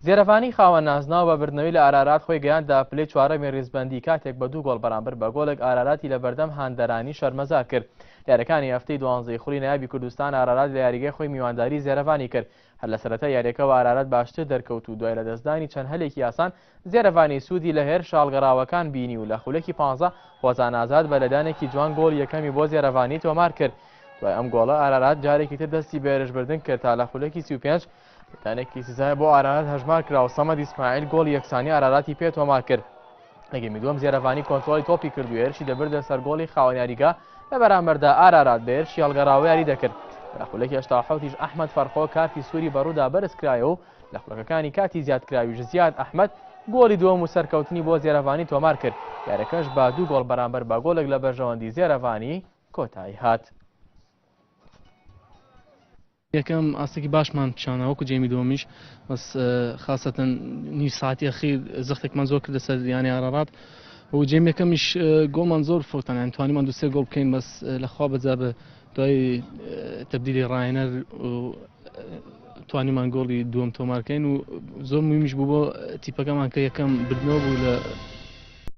زێرەفانی خاوەن نازناو بە بردنەوەی لە ئارارات خۆی گەیاندا پلەی چوارەمی ڕیزبەندی کاتێک بە 2 گۆڵ بەرامبەر بە گۆڵێک ئاراراتی لە بەردەم هاندەرانی شەرمەزار کرد. یاریەکانی هەفتەی 12 خوڵی نایابی کوردستان ئارارات لە یاریگەی خۆی میوانداری زێرەفانی کرد. هەر لە سەرەتا یاریەکەەوە ئارارات باشتر دەرکەوت و دوای لە دەستدانی چەند هەلێکی یاسان زێرەفانی سوودی لە هێر شاڵگەڕاوەکان بینی و لە خولەکی 15 خۆزان ئازاد بە لەدانێکی جوان گۆڵ یەکەمی بۆ زێرەفانی تۆمار کرد. دوای ئەم گۆڵە ئارارات جارێکی تر دەستی بێرژبردن کرد تا لە خولەکی 35 دانێکی سزای بۆ ئارارات هەژمار کرا و سەمەد ئیسماعیل گۆڵ یەکسانی ئاراراتی پێ تۆمار کرد. لەگەمی دووەم زێرەفانی کۆنتڕۆلی تۆپی کرد و هێرشی دەبردە سەر گۆڵی خاوەن یاریگا لە بەرامبەردا ئارارات بە هێرشی هەڵگەڕاوی یاری دەکرد. لە خولەکی 87 ئەحمەد فەرخۆ کارتی سووری بەڕوودا بەرز کرایەوە و لە خولەکەکانی کاتی زیادکراویش زیاد ئەحمەد گۆڵی دووەم و سەرکەوتنی بۆ زێرەفانی تۆمار کرد. یاریەکەش با 2 گۆڵ بەرامبەر بە گۆڵێک لە بەرژەوەندی زێرەفانی کۆتایی هات. یەکەم ئاستێکی باشمان پیشانە وەکو جێمی دووەمیش بەس خاستەن نیو ساعتی ئەخیر زەختێکمان زۆر کردە سەر یانی ئارارات و جێم یەکەمیش گۆڵمان زۆر فۆتانیان توانیمان 2-3 گۆڵ بکەین بەس لەخوا بەجا بە دوای تەبدیلی ڕاینەر و توانیمان گۆڵی دووەم تۆمارکەین و زۆر مهمیش بوو بۆ تیپەکەمان کە یەکەم بردنەوە بوو لە